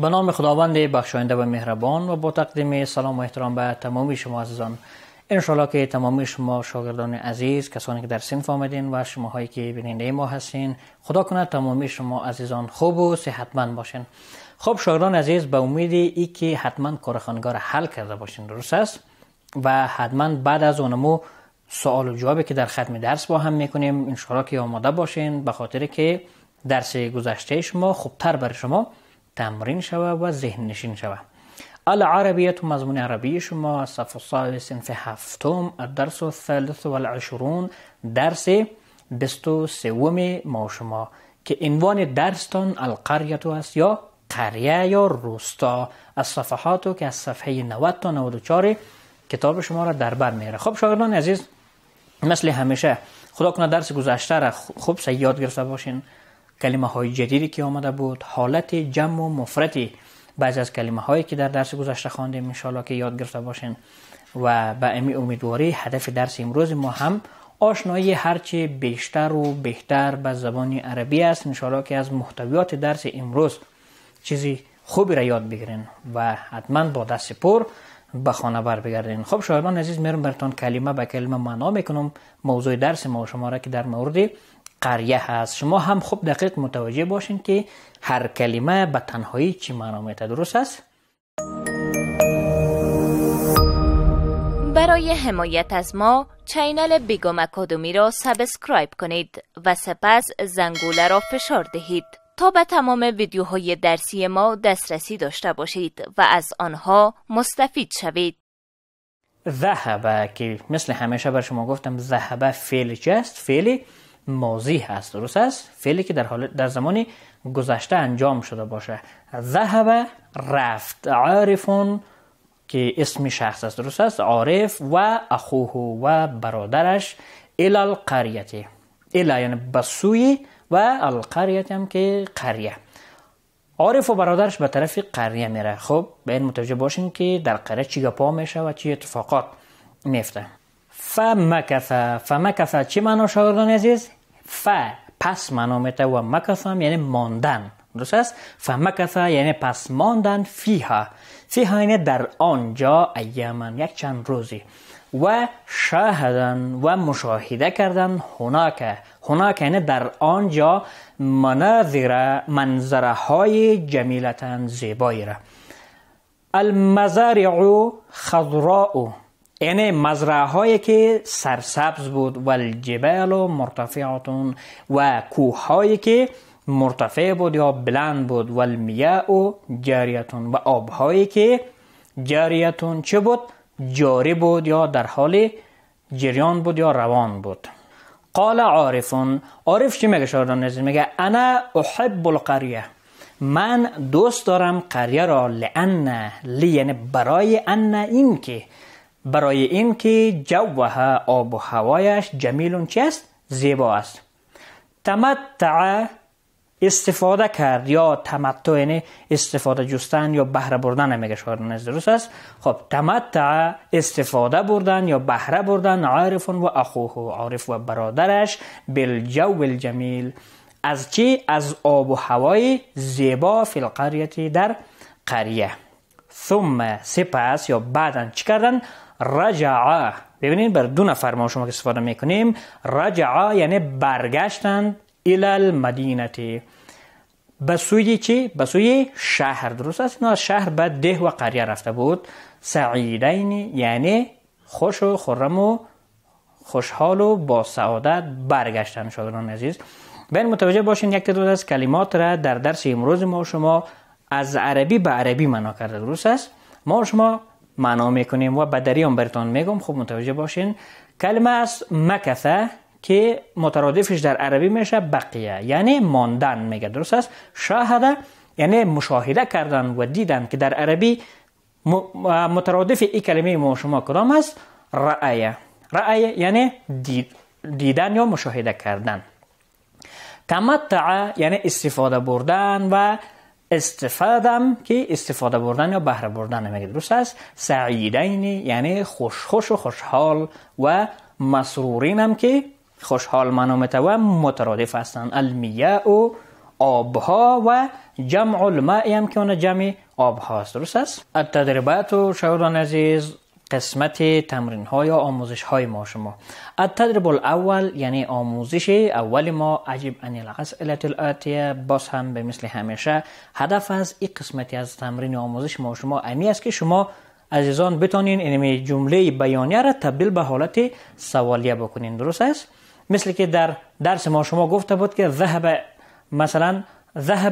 به نام خداوند بخشاینده و مهربان و با تقدیم سلام و احترام به تمامی شما عزیزان، انشالله که تمامی شما شاگردان عزیز، کسانی که در صنف آمدین و شماهایی که بیننده ما هستین، خدا کنه تمامی شما عزیزان خوب و صحتمند باشین. خب شاگردان عزیز، به امید ای که حتما کار خانگار حل کرده باشین، درست است؟ و حتما بعد از اونمو سوال و جوابی که در ختم درس با هم میکنیم انشالله که آماده باشین، به خاطر که درس گذشته شما خوبتر برای شما تمرین شوه و ذهن نشین شوه. العربیت مضمون عربی شما صف الثالث صنف هفتم الدرس الثالث والعشرون، درس 23 ما شما که عنوان درستان القریه است یا قریه یا روستا. از صفحاتو که از صفحه 90 تا 94 کتاب شما را در بر میاره. خب شاگردان عزیز، مثل همیشه خدا کنه درس گذشته را خوب یاد گرفته باشین. کلمه های جدیدی که آمده بود، حالت جمع و مفردی بعضی از کلمه هایی که در درس گذشته خواندیم انشالله که یاد گرفته باشین و به امی امیدواری هدف درس امروز ما هم آشنایی هرچی بیشتر و بهتر به زبان عربی است. انشالله که از محتویات درس امروز چیزی خوبی را یاد بگیرین و حتما با دست پر به خانه بر بگردین. خب شاگردان عزیز، میرم براتون کلمه به کلمه معنا میکنم موضوع درس ما شما را که در مورد قریه هست. شما هم خوب دقیق متوجه باشین که هر کلمه به تنهایی چی معنا میده، درست است؟ برای حمایت از ما چینل بیگم اکادمی را سابسکرایب کنید و سپس زنگوله را فشار دهید تا به تمام ویدیوهای درسی ما دسترسی داشته باشید و از آنها مستفید شوید. ذهب که مثل همیشه بر شما گفتم ذهب فعل چی است؟ فعل ماضی هست، درست است؟ فعلی که در زمان گذشته انجام شده باشه. ذهب رفت، عارفون که اسم شخص است، درست است؟ عارف و اخوه و برادرش الی القریه، الی یعنی بسوی و القریه هم که قریه. عارف و برادرش به طرف قریه میره. خب به این متوجه باشین که در قریه چی گپا میشه و چی اتفاقات میفته. فمکث چی معنا شاگردان عزیز؟ پس معنا میده و مکث یعنی ماندن، درست است؟ فمکث یعنی پس ماندن، فیها یعنی در آنجا، ایامن یک چند روزی، و شاهدن و مشاهده کردن، هناک یعنی در آنجا، منظره های جمیلتن زیبایی را. المزارع خضراء یعنی مزرعه هایی که سرسبز بود، و الجبال مرتفعاتون و کوه هایی که مرتفع بود یا بلند بود، و المیاء جاریتون و آب هایی که جاریتون چه بود؟ جاری بود یا در حال جریان بود یا روان بود. قال عارفون، عارف چی میگه شاگردان عزیز؟ میگه انا احب القریه، من دوست دارم قریه را، لان یعنی برای این که جوها آب و هوایش جمیلون چی است؟ زیبا است. تمتع استفاده کرد یا تمتع یعنی استفاده جستن یا بهره بردن میگه شاگردان عزیز، درست است؟ خب تمتع استفاده بردن یا بهره بردن، عارف و اخوه، عارف و برادرش، بالجو الجمیل، از چی؟ از آب و هوای زیبا، فی القریه در قریه. ثم سپس یا بعدن چی کردن؟ رجع، ببینید بر دو نفر ما شما که استفاده میکنیم. رجع یعنی برگشتن، الی المدینه، بسوی چی؟ بسوی شهر، درست است؟ نه، شهر به ده و قریه رفته بود. سعیدین یعنی خوش و خرم و خوشحال و با سعادت برگشتن. شاگردان عزیز، باید متوجه باشین یک تعداد از کلمات را در درس امروز ما شما از عربی به عربی معنا کرده، درست است؟ ما شما معنا میکنیم و بدریام براتون میگم، خوب متوجه باشین. کلمه از مکثه که مترادفش در عربی میشه بقیه، یعنی ماندن میگه، درست است؟ شاهده یعنی مشاهده کردن و دیدن که در عربی مترادف این کلمه ما شما کدام است؟ رأیه یعنی دیدن یا مشاهده کردن. تمتع یعنی استفاده بردن و استفادم که استفاده بردن یا بهره بردن میگه، درست است؟ سعیدین یعنی خوش و خوشحال، و مسرورین هم که خوشحال معنا میته و مترادف هستند. المیاء آبها و جمع الماء هم که اون جمع آب هاست. درست است؟ التدریبات و شاگردان عزیز قسمت تمرین ها یا آموزش های ما شما. التدريب الاول یعنی آموزش اول ما عجب ان الاسئله الاتیه، باز هم به مثل همیشه هدف از این قسمتی از تمرین آموزش ما شما امی است که شما عزیزان بتونین این جمله بیانیه را تبدیل به حالت سوالیه بکنین. درست است؟ مثل که در درس ما شما گفته بود که ذهب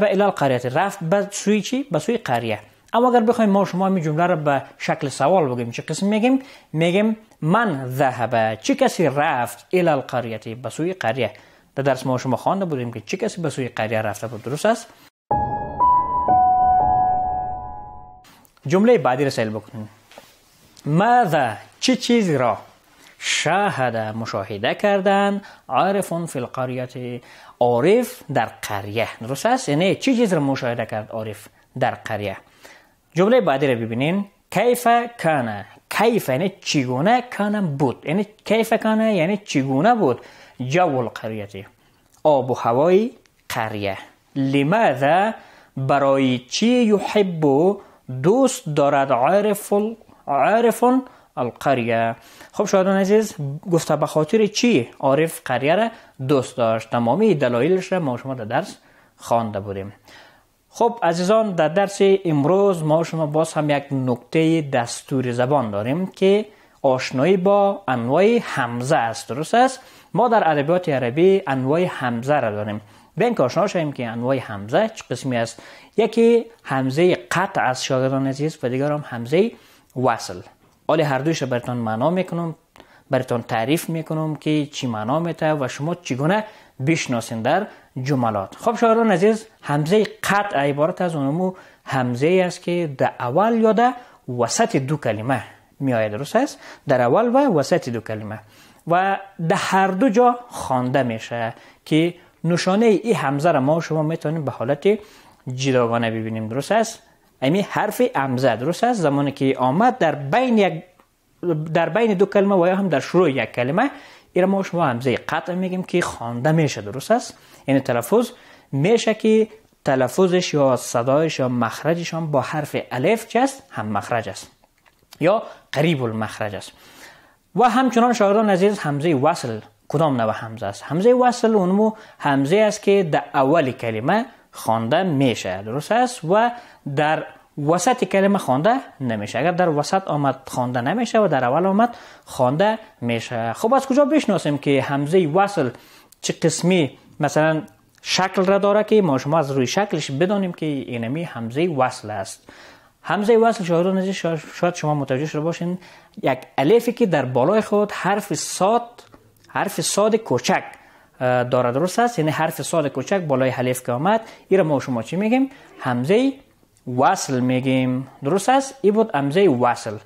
الى القريه، رفت به سوی چی؟ به سوی قریه. اما اگر بخوایم ما شما این جمله را به شکل سوال بگیم چه قسم میگیم من ذهب، چه کسی رفت الى القريه، به سوی قریه. در درس ما شما خوانده بودیم که چه کسی به سوی قریه رفته بود. درست است؟ جمله بعدی را سیل بکنیم. ماذا، چه چیزی را شاهد، مشاهده کردن، عارف فی القریه، عارف در قریه. درست است؟ یعنی چه چیز را مشاهده کرد عارف در قریه. جمله بعدی را ببینین. کیف کان، کیف یعنی چگونه، کان بود یعنی کیف کان یعنی چگونه بود جو القریه، آب و هوای قریه. لماذا، برای چی، یحب دوست دارد، عارف القریه. خب شاگردان عزیز گفته به خاطر چی عارف قریه را دوست داشت. تمامی دلایلش را ما شما در درس خوانده بودیم. خب عزیزان در درس امروز ما شما باز هم یک نکته دستور زبان داریم که آشنایی با انواع همزه است. درست است؟ ما در ادبیات عربی انواع همزه را داریم. بین که آشنا شویم که انواع همزه چه قسمی است. یکی همزه قطع از شاگردان عزیز و دیگر هم همزه وصل. حالا هر دویش براتون معنا میکنم، براتون تعریف میکنم که چی معنا میده و شما چگونه بشناسین در جملات. خب شاگردان عزیز همزه قطع عبارت از اونمو همزه است که در اول یا در وسط دو کلمه میآید. درست است؟ در اول و وسط دو کلمه و در هر دو جا خوانده میشه که نشانه این همزه را ما شما میتونیم به حالت جداگانه ببینیم. درست است؟ یعنی حرف همزه. درست است؟ زمانی که آمد در بین دو کلمه و یا هم در شروع یک کلمه، این ما شما همزه قطع میگیم که خوانده میشه. درست است؟ یعنی تلفظ میشه که تلفظش یا صدایش یا مخرجش هم با حرف الف چه است؟ هم مخرج است یا قریب المخرج است. و همچنان شاگردان عزیز همزه وصل کدام نوع همزه است؟ همزه وصل اونمو همزه است که در اول کلمه خوانده میشه. درست است؟ و در وسط کلمه خوانده نمیشه. اگر در وسط آمد خوانده نمیشه و در اول آمد خوانده میشه. خب از کجا بشناسیم که همزه وصل چه قسمی مثلا شکل را داره که ما شما از روی شکلش بدانیم که اینمی همزه وصل است؟ همزه وصل شاگردان عزیز شاید شما متوجه شده باشین یک الفی که در بالای خود حرف صاد کوچک داره. درست است؟ یعنی حرف صاد کوچک بالای الف که آمد این را ما شما چی میگیم؟ همزه وصل میگیم. درست است؟ این بود همزه وصل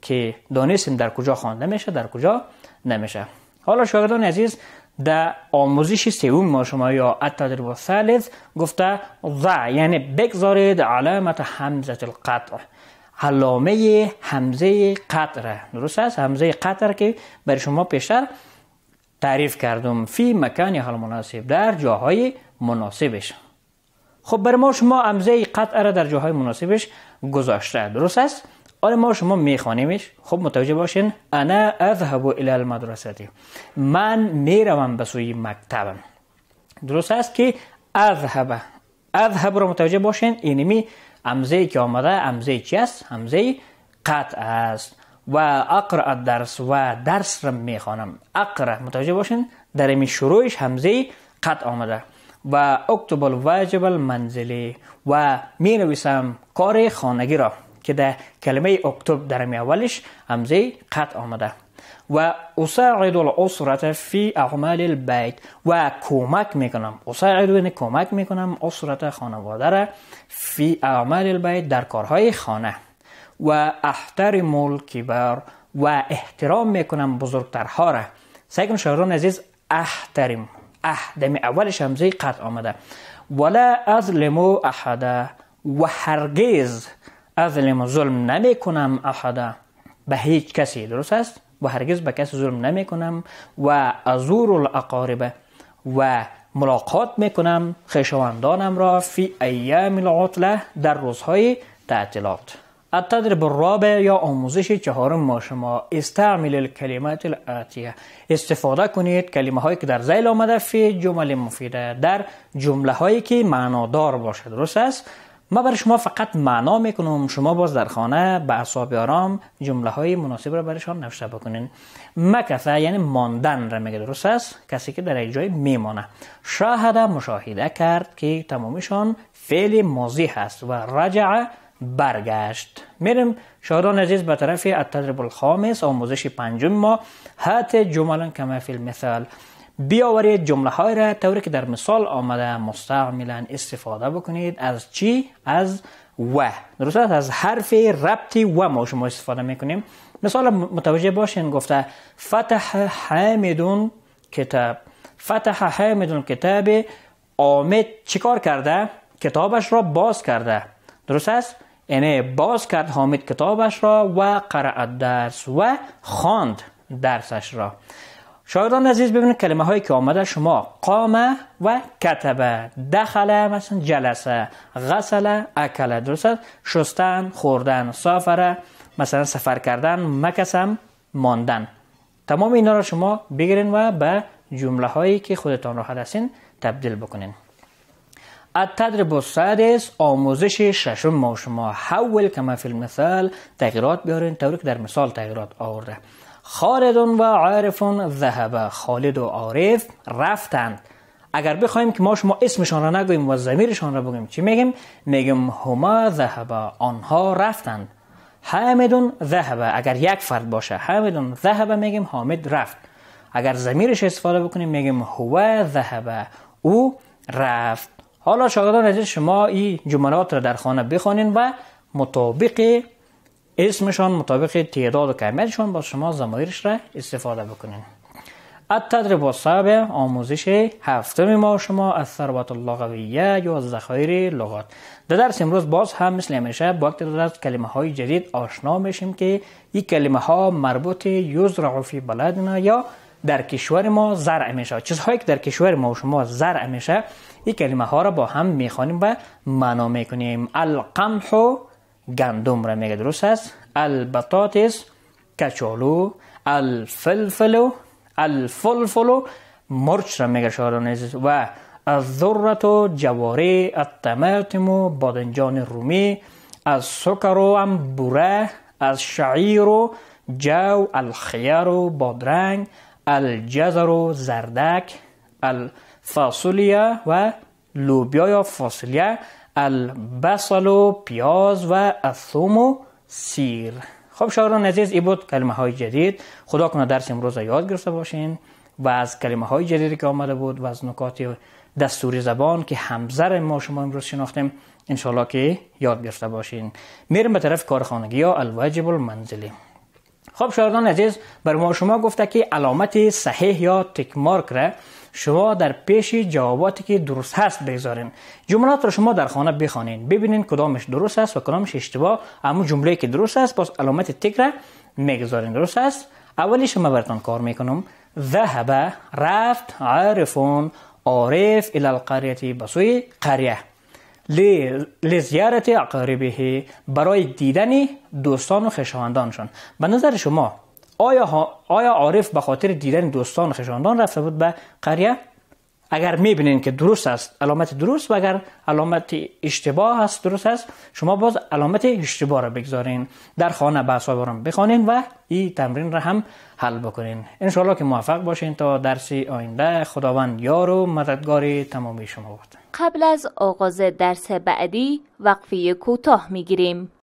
که دانستیم در کجا خوانده میشه در کجا نمیشه. حالا شاگردان عزیز در آموزش سوم ما شما یا التدریب الثالث گفته ضع یعنی بگذارید علامت همزه القطع، علامه همزه قطع. درست است؟ همزه قطع که برای شما پیشتر تعریف کردم فی مکانها المناسب، در جاهای مناسبش. خب برای ما شما همزه قطع را در جاهای مناسبش گذاشته. درست است؟ حالا ما شما میخوانیمش. خب متوجه باشین انا اذهب الى المدرسه، من میروم به سوی مکتبم. درست است که اذهب رو متوجه باشین اینمی همزه که آمده همزه چی است؟ همزه قطع است. و اقرا الدرس و درس را میخوانم. اقرا متوجه باشین در این شروعش همزه قطع آمده. و اکتب الواجب المنزلی و می نویسم کار خانگی را که در کلمه اکتب در می اولش همزه قطع آمده. و اساعد الاسرة فی اعمال البیت و کمک میکنم. اساعد یعنی کمک میکنم اسرة خانواده را فی اعمال البیت در کارهای خانه. و احترم الکبار و احترام میکنم بزرگترها را. سعی شاگردان عزیز احترم دمی اولش همزه قطع آمده. ولا اظلم احدا و هرگز اظلم ظلم نمی کنم احدا به هیچ کسی. درست است؟ و هرگز به کسی ظلم نمی کنم. و ازور الاقارب و ملاقات میکنم خویشاوندانم را فی ایام العطله در روزهای تعطیلات. التدریب الرابع یا آموزش چهارم ما شما استعمل الکلمات الآتیه، استفاده کنید کلمه هایی که در ذیل آمده فی جمل مفیده، در جمله هایی که معنادار باشد. درست است؟ ما برای شما فقط معنا میکنم، شما باز در خانه به اعصاب آرام جمله های مناسب را برایشان نوشته بکنین. مکث یعنی ماندن را میگه. درست است؟ کسی که در یک جای میمانه. شاهد مشاهده کرد که تمامیشان فعل ماضی هست و رجع برگشت. میریم شاهدان عزیز به طرف التدریب الخامس، آموزش پنجم ما. هات جملا کما فی المثال، بیاورید جمله های را طوری که در مثال آمده مستعملا استفاده بکنید. از چی؟ از و. درست است؟ از حرف ربطی و ما شما استفاده میکنیم. مثال متوجه باشین، گفته فتح حامد کتاب. فتح حامد کتاب، حامد چیکار کرده؟ کتابش را باز کرده. درست است؟ یعنی باز کرد حامد کتابش را و قرأ الدرس و خواند درسش را. شاگردان عزیز ببینید کلمه هایی که آمده شما قام و کتب، دخل مثلا جلسه، غسل اکل. درست است؟ شستن، خوردن، سافر مثلا سفر کردن، مکسم ماندن. تمام اینا را شما بگیرین و به جمله هایی که خودتان راحت هستین تبدیل بکنین. التدریب السادس، آموزش ششم ما شما حول کما فی المثال، تغییرات بیارین طوری که در مثال تغییرات آورده. خالد و عارف ذهب، خالد و عارف رفتند. اگر بخوایم که ما شما اسمشان را نگوییم و ضمیرشان را بگوییم چی میگیم؟ میگیم هما ذهب، آنها رفتند. حامد ذهب، اگر یک فرد باشه حامد ذهب میگیم حامد رفت. اگر ضمیرش استفاده بکنیم میگیم هو ذهب، او رفت. حالا شاگردان عزیز شما این جملات را در خانه بخوانید و مطابق اسمشان، مطابق تعداد و کمیتشان با شما ضمایرش را استفاده بکنید. التدریب السابع، آموزش هفتم ما شما الثروت اللغویه یا ذخایر لغات. در درس امروز باز هم مثل همیشه با یک تعداد از کلمه های جدید آشنا میشیم که این کلمه ها مربوط یزرع فی بلدنا یا در کشور ما زرع میشه. چیزهایی که در کشور ما شما زرع میشه این کلمه ها را با هم میخوانیم و معنا میکنیم. القمح گندم را میگه. درست است؟ البطاطس کچالو، الفلفل مرچ را میگه شاگردان عزیز، و الذره جواری، الطماطم بادنجان رومی، السکر انبوره، الشعیر جو، الخيار بادرنگ، الجزر زردک، الفاصولیا و لوبیا یا فاصلیه، البصل پیاز و الثوم سیر. خب شاگردان عزیز این بود کلمه های جدید. خدا کنه درس امروز یاد گرفته باشین و از کلمه های جدیدی که آمده بود و از نکات دستوری زبان که همزر ما شما امروز شناختیم انشالله که یاد گرفته باشین. میریم به طرف کارخانگی یا الواجب المنزلی. خب شاگردان عزیز بر ما شما گفته که علامت صحیح یا تک مارک را شما در پیش جواباتی که درست هست بگذارین. جملات را شما در خانه بخوانید، ببینین کدامش درست است و کدامش اشتباه. اما جمله که درست است باز علامت تک را میگذارین. درست است؟ اولی شما براتون کار میکنم. ذهب رفت، عارفون عارف الى القريه بسوی قریه، لزیارت اقاربه برای دیدن دوستان و خویشاوندانشان. به نظر شما آیا عارف به خاطر دیدن دوستان و خویشاوندان رفته بود به قریه؟ اگر میبینین که درست است علامت درست و اگر علامت اشتباه است درست است، شما باز علامت اشتباه را بگذارین. در خانه به اعصاب آرام بخوانین و این تمرین را هم حل بکنین. انشالله که موفق باشین. تا درس آینده خداوند یار و مددگار تمامی شما بود. قبل از آغاز درس بعدی وقفه کوتاه میگیریم.